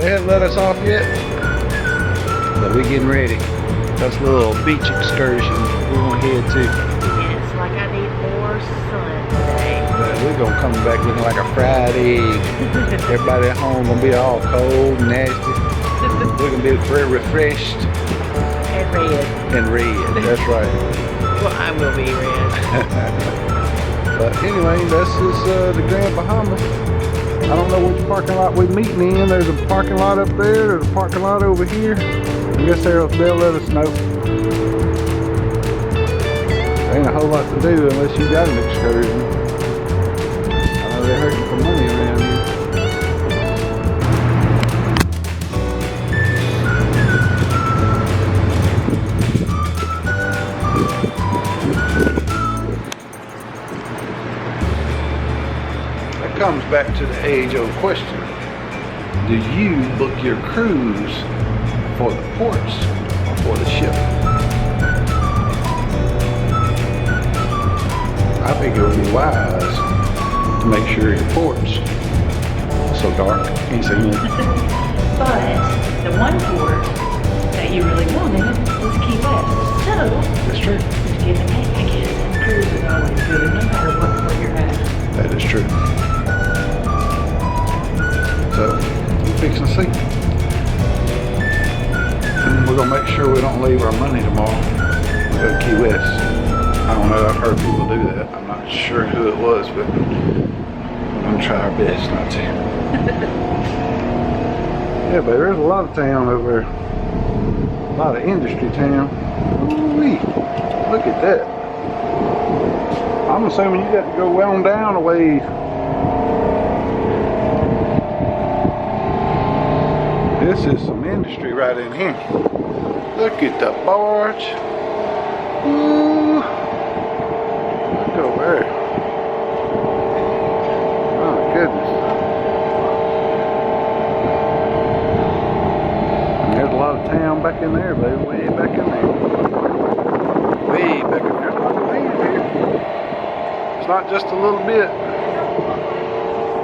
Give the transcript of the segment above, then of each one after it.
They haven't let us off yet, but we're getting ready. That's a little beach excursion we're gonna head to. Yes, like I need more sun today. We're gonna come back looking like a fried egg. Everybody at home gonna be all cold and nasty. We're gonna be very refreshed. And red. And red, that's right. Well, I will be red. But anyway, this is the Grand Bahamas. I don't know which parking lot we're meeting in. There's a parking lot up there. There's a parking lot over here. I guess they'll let us know. There ain't a whole lot to do unless you got an excursion. I know they're hurting for money around here. That comes back to the age-old question. Do you book your cruise for the ports or for the ship? I think it would be wise to make sure your ports so dark, can't see anything. But the one port that you really wanted was Key West. So, That's true. to give and take, I guess, and cruise is always good, no matter what port you're at. That is true. So, we're fixing to see. And we're going to make sure we don't leave our money tomorrow. We go to Key West. I don't know, I've heard people do that. I'm not sure who it was, but we're going to try our best not to. Yeah, but there's a lot of town over there. A lot of industry town. Ooh-wee. Look at that. I'm assuming you got to go well on down a ways. This is some industry right in here. Look at the barge. Ooh. Look over there. Oh goodness. And there's a lot of town back in there, baby. Way back in there. Way back in there. There's a lot of land here. It's not just a little bit.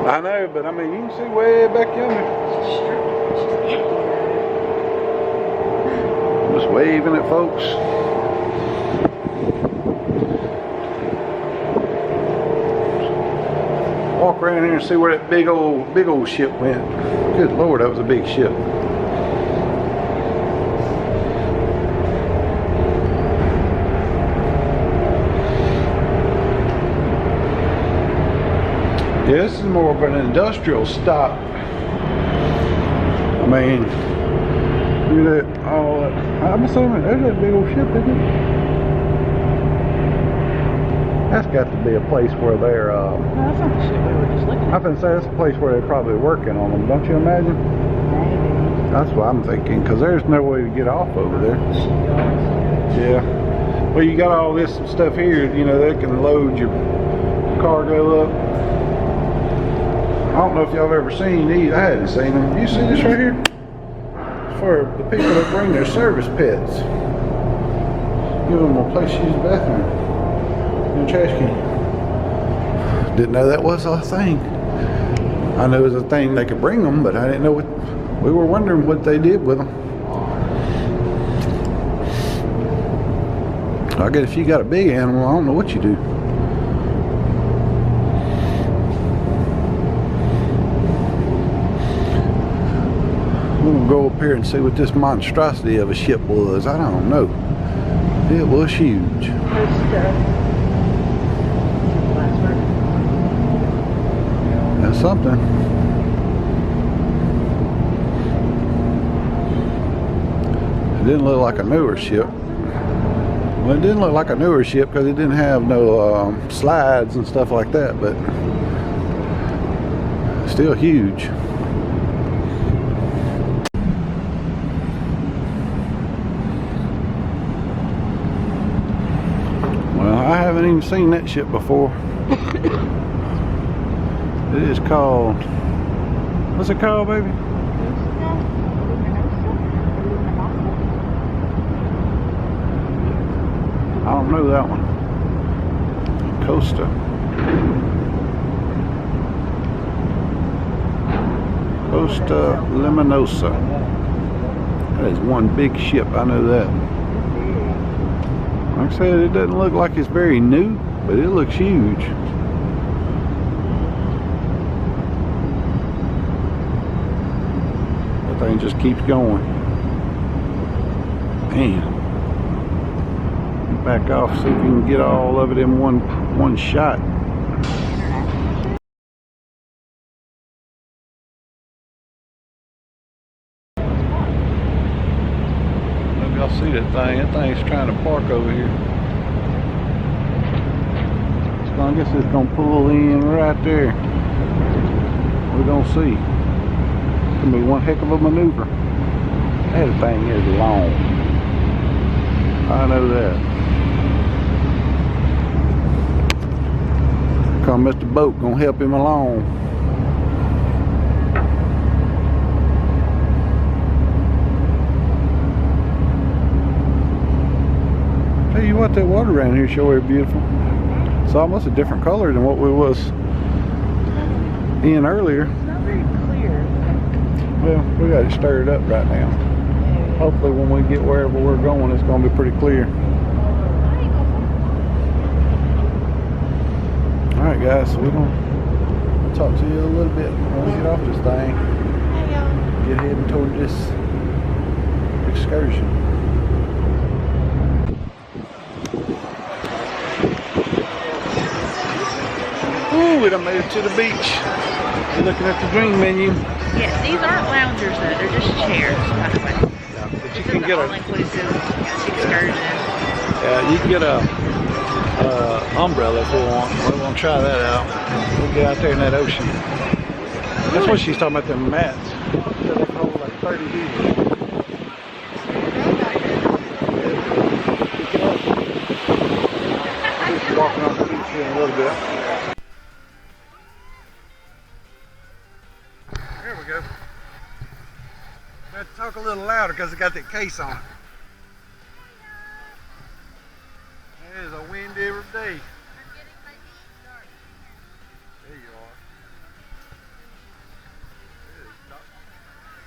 I know, but I mean, you can see way back yonder. Just waving at folks. Walk around here and see where that big old ship went. Good Lord, that was a big ship. Yeah, this is more of an industrial stop. I mean, look at that, all that. I'm assuming there's that big old ship, isn't it? That's got to be a place where they're, That's not the ship we were just looking at. I've been saying that's a place where they're probably working on them, don't you imagine? Maybe. That's what I'm thinking, because there's no way to get off over there. Yeah. Well, you got all this stuff here, you know, they can load your cargo up. I don't know if y'all have ever seen these. I hadn't seen them. You see this right here? For the people that bring their service pets. Give them a place to use the bathroom. In a trash can. Didn't know that was a thing. I knew it was a thing they could bring them, but I didn't know what. We were wondering what they did with them. I guess if you got a big animal, I don't know what you do. We're gonna go up here and see what this monstrosity of a ship was. I don't know. It was huge. That's something. It didn't look like a newer ship. Well, it didn't look like a newer ship because it didn't have no slides and stuff like that, but still huge. Well, I haven't even seen that ship before. It is called, what's it called, baby? I don't know that one. Costa. Costa Liminosa. That is one big ship, I know that. Like I said, it doesn't look like it's very new, but it looks huge. That thing just keeps going. Man. Back off, see if you can get all of it in one shot. Maybe y'all see that thing. That thing's trying to park over here. So I guess it's gonna pull in right there. We're gonna see. It's gonna be one heck of a maneuver. That thing is long. I know that. Come Mr. Boat gonna help him along. Tell you what, that water around here sure is beautiful. It's almost a different color than what we was in earlier. It's not very clear. Well, we got it stirred up right now. Hopefully when we get wherever we're going, it's gonna be pretty clear. Alright guys, so we're gonna talk to you a little bit when we get off this thing. Get heading toward this excursion. Ooh, we done made it to the beach. You're looking at the drink menu. Yes, these aren't loungers though, they're just chairs, by the way. Yeah, but you This can is get an a all-inclusive excursion. you can get a umbrella if we want. We're gonna try that out. We'll get out there in that ocean. That's what she's talking about, the mats. So they hold like 30 people. Walking on the beach here in a little bit. There we go. I have to talk a little louder because it got that case on it. It is a windy day. There you are.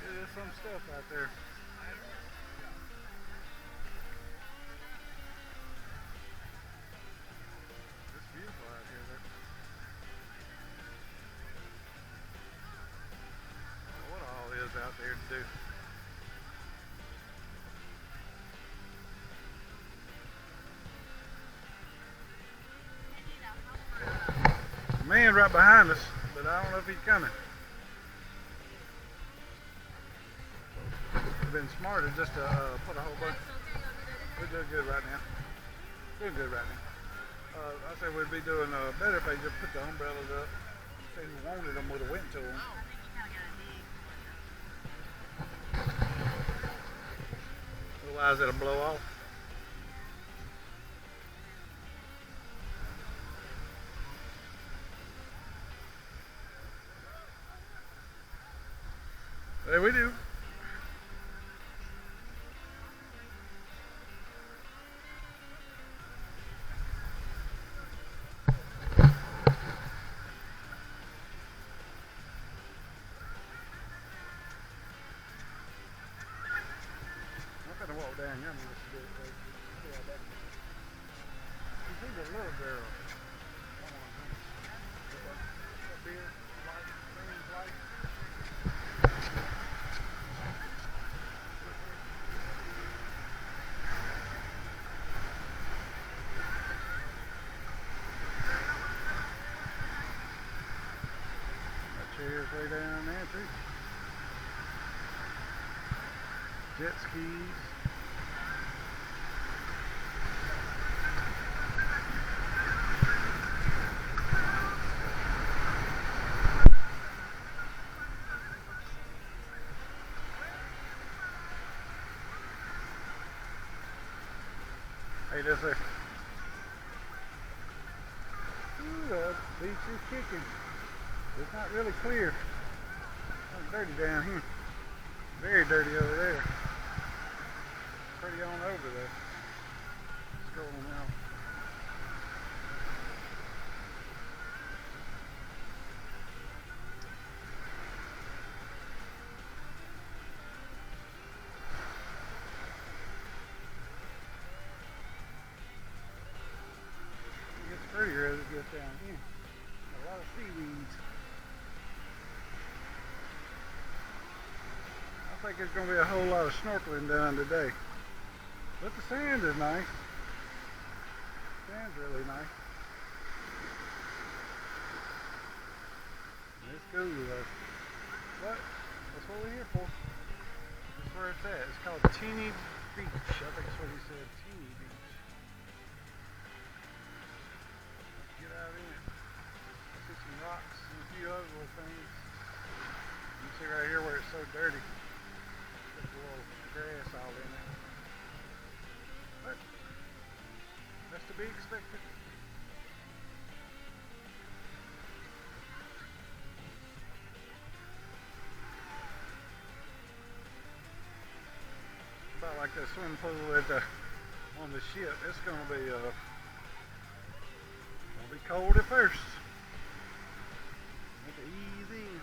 It is some stuff out there. It's beautiful out here. What all is out there to do? Man right behind us, but I don't know if he's coming. It's been smarter just to put a whole bunch. We're doing good right now. Doing good right now. I said we'd be doing better if they just put the umbrellas up. Say who wanted them would have went to them. Otherwise it'll blow off. There we do. I'm gonna walk down here. I'm gonna do it. You see the little girl. Beer, light, green, light. Chairs way down there too. Jet skis. Hey, this there. Ooh, the beach is kicking. It's not really clear. It's dirty down here. Very dirty over there. Pretty on over there. Scrolling out. think there's going to be a whole lot of snorkeling done today. But the sand is nice. Sand's really nice. It's cool though. But that's what we're here for. That's where it's at. It's called Teeny Beach. I think that's what he said. Teeny Beach. Let's get out in it. See some rocks and a few other little things. You can see right here where it's so dirty. There's a little grass all in it. But that's to be expected. About like that swimming pool at on the ship. It's gonna be cold at first. Have to ease in.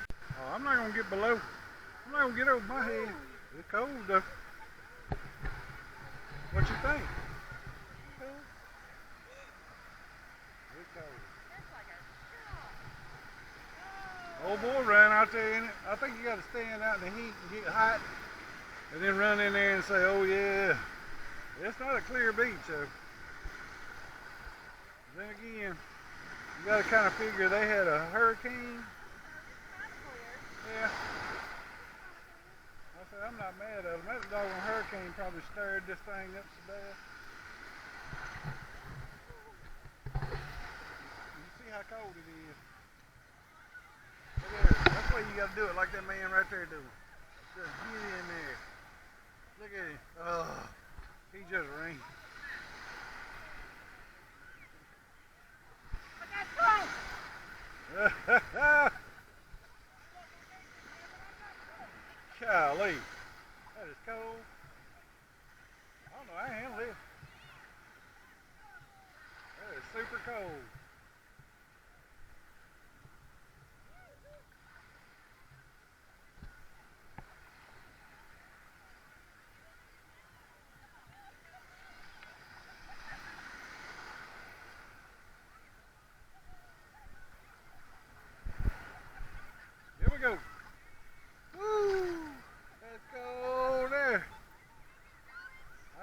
Oh, I'm not gonna get below. I'm not gonna get over my head. It's cold though. What you think? It's cold. It's cold. Old boy ran out there in it. I think you gotta stand out in the heat and get hot. And then run in there and say, oh yeah, it's not a clear beach though. Then again, you gotta kind of figure they had a hurricane. Yeah. I said, I'm not mad at them. That doggone hurricane probably stirred this thing up so bad. You see how cold it is. Look at it. That's why you gotta do it like that man right there doing. Just get in there. Look at him. Oh, he just ran. Golly, that is cold. I don't know, I ain't handle it. That is super cold. Here we go. Woo! That's cold there. I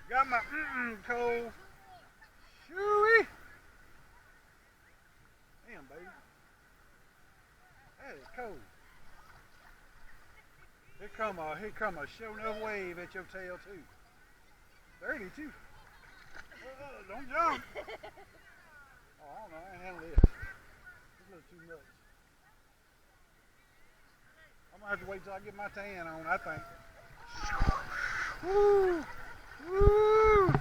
got my cold. Shoo-wee. Damn, baby. That is cold. Here come a show enough wave at your tail too. Dirty too. Don't jump. Oh, I don't know. I ain't handle this. It's a little too much. I'm gonna have to wait till I get my tan on, I think. Woo! Woo!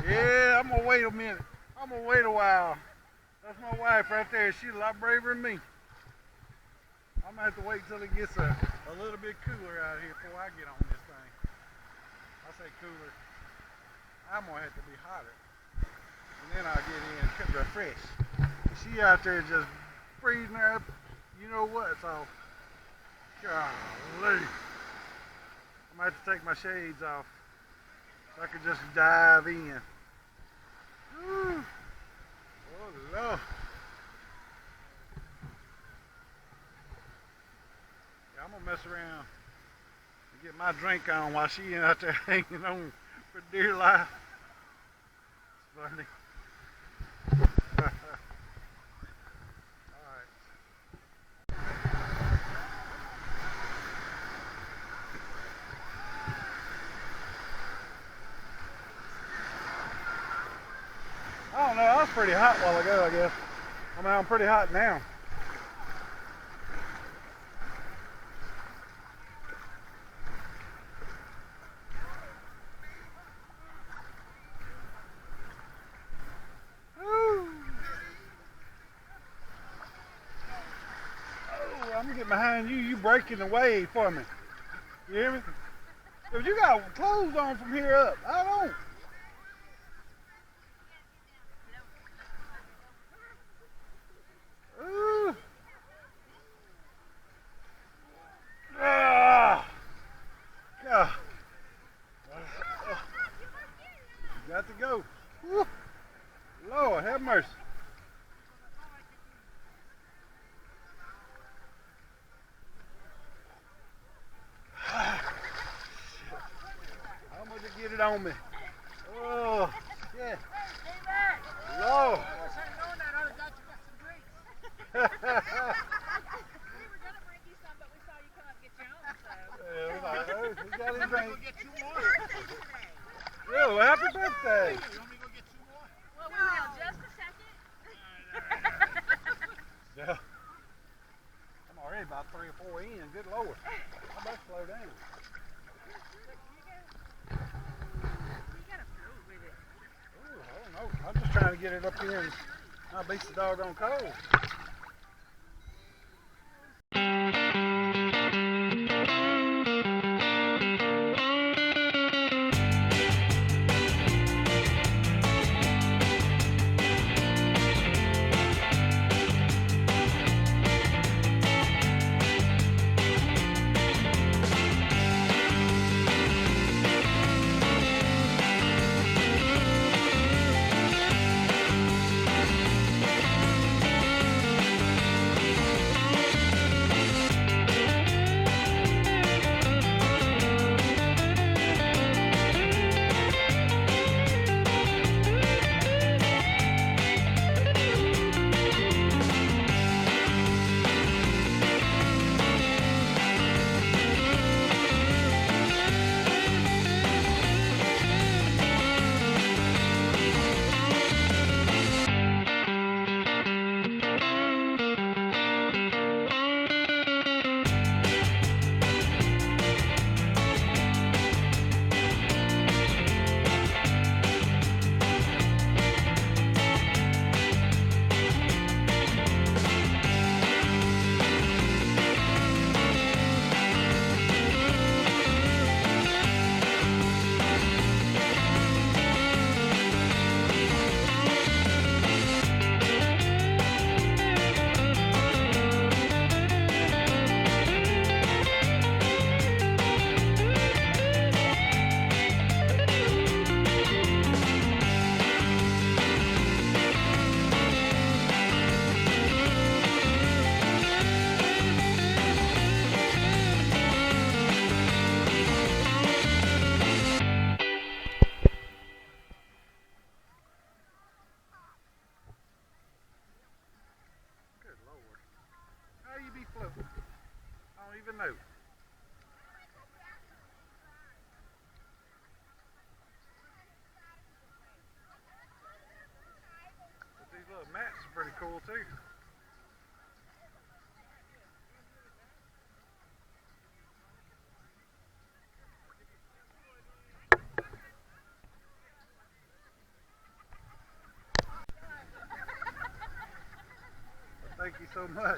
Yeah, I'm gonna wait a minute. I'm gonna wait a while. That's my wife right there. She's a lot braver than me. I'm gonna have to wait till it gets a little bit cooler out here before I get on this thing. I say cooler. I'm gonna have to be hotter. And then I'll get in and refresh. She out there just freezing her up. You know what? So, golly. I'm gonna have to take my shades off so I can just dive in. Woo. Oh Lord. Yeah, I'm gonna mess around and get my drink on while she out there hanging on for dear life. It's funny. I don't know, I was pretty hot a while ago, I guess. I mean, I'm pretty hot now. Woo. Oh, I'm gonna get behind you. You breaking the wave for me. You hear me? Because you got clothes on from here up. I don't. Got to go. Woo. Lord, have mercy. on me. Oh, yeah. Lord. We were gonna bring you some, but we saw you come up and get your own, so. Yeah, we like, oh, he got his drink. Go get 2 more. Yo, happy birthday. You want me to go get 2 more? Well, we will just a second. Yeah. I'm already about 3 or 4 in. Good Lord. I better slow down. You gotta prove with it. Ooh, I don't know. I'm just trying to get it up here and not be so doggone cold. Even know. But these little mats are pretty cool too. Thank you so much.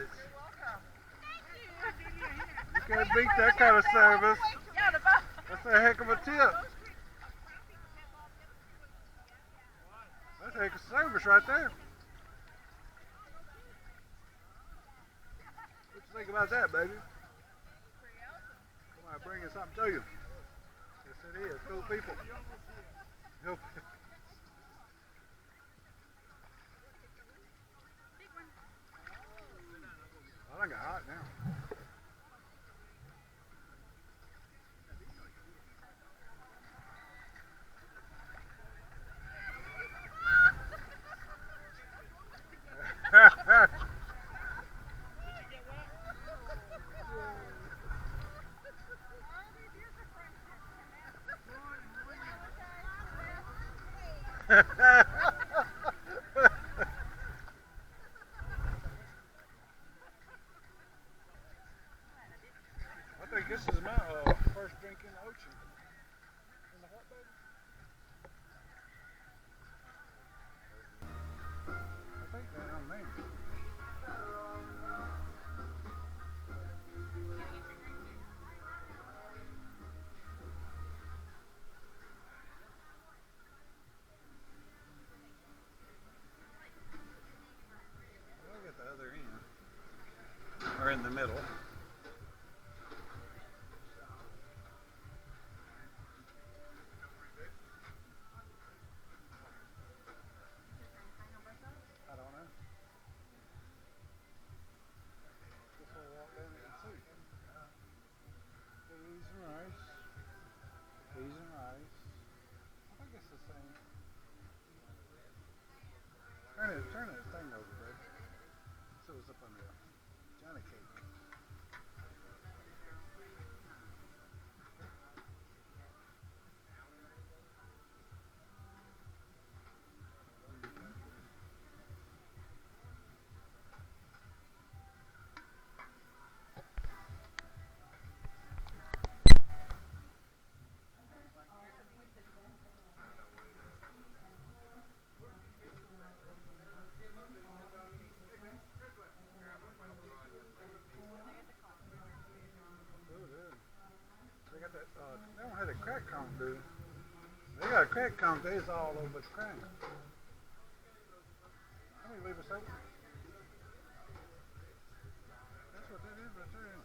You can't beat that kind of service. That's a heck of a tip. That's a heck of service right there. What you think about that, baby? Somebody bringing something to you. Yes, it is. Cool people. Nope. I got hot now. I think this is my first drink in the ocean. In the hot baby. I think down there. Look at the other end. Or in the middle. I don't know. Guess we'll walk down there and see. Peas and rice. Peas and rice. Turn that thing over, baby. So it's up on there. Johnny cake. They got that, they don't have a crack cone, do they? They got a crack cone, there's all over the crack. Let me leave this open. That's what that is right there.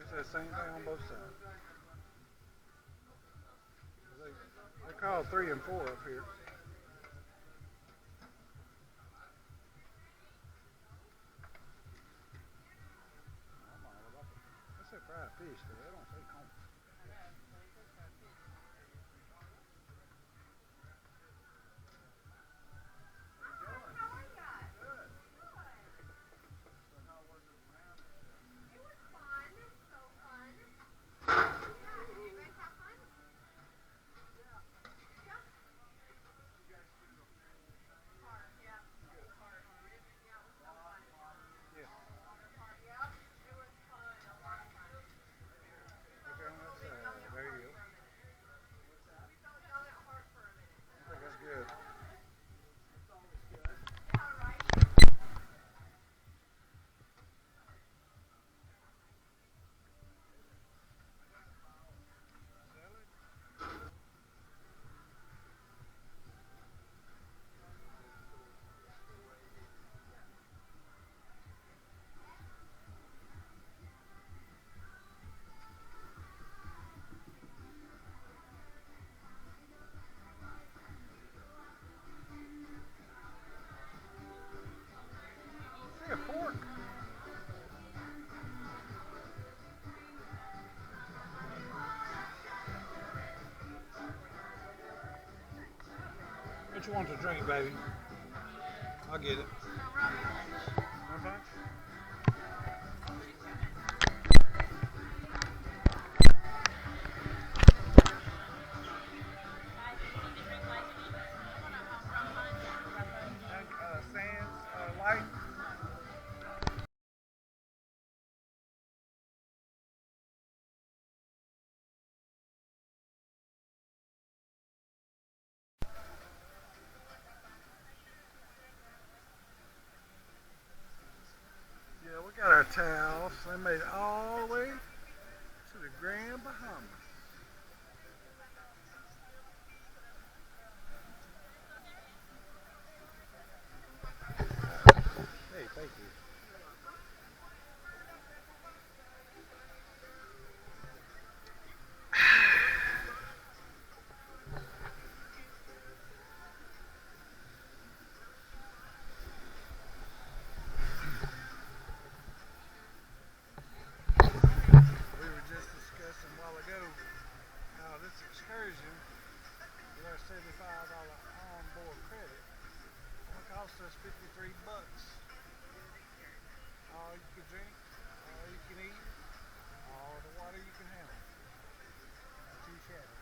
It's that same thing on both sides. They call 3 and 4 up here. That's a fried fish, though. They don't say cone. What you want to drink, baby? I'll get it. Okay. Sands, light. Yeah, we got our towels. They made it all the way to the Grand Bahamas. Hey, thank you. We were just discussing a while ago how this excursion with our $75 onboard credit only cost us 53 bucks. All you can drink, all you can eat, all the water you can handle. Too shabby.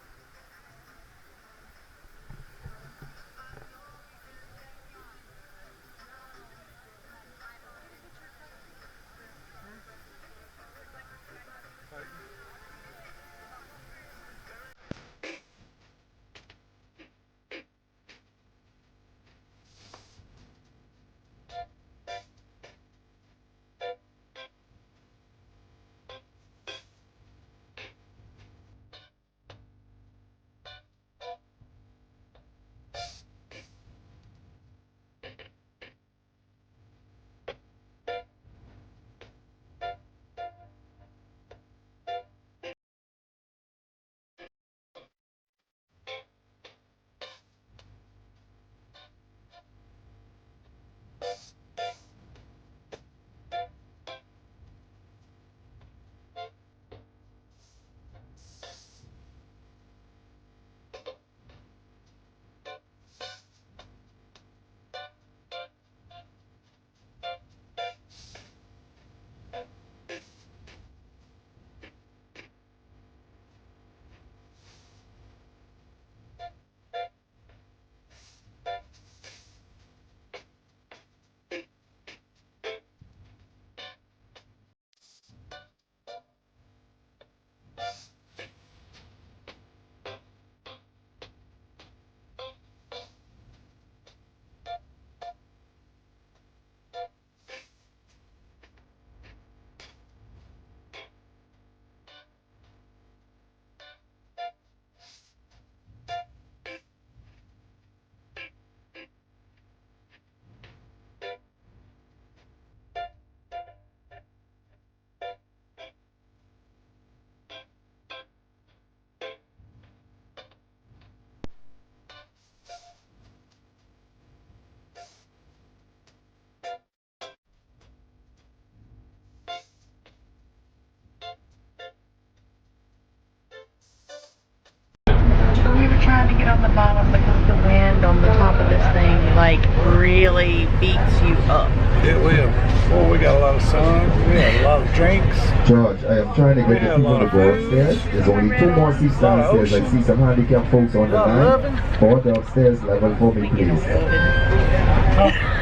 like really beats you up. It will. Well, we got a lot of sun. We had a lot of drinks. George, I am trying to get the people to go upstairs. There's only 2 more seats downstairs. I see some handicapped folks on the line. Go upstairs level for me, please.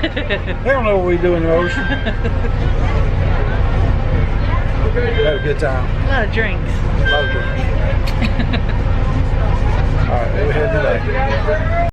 They don't know what we do in the ocean. We had a good time. A lot of drinks. A lot of drinks. All right, we're heading today.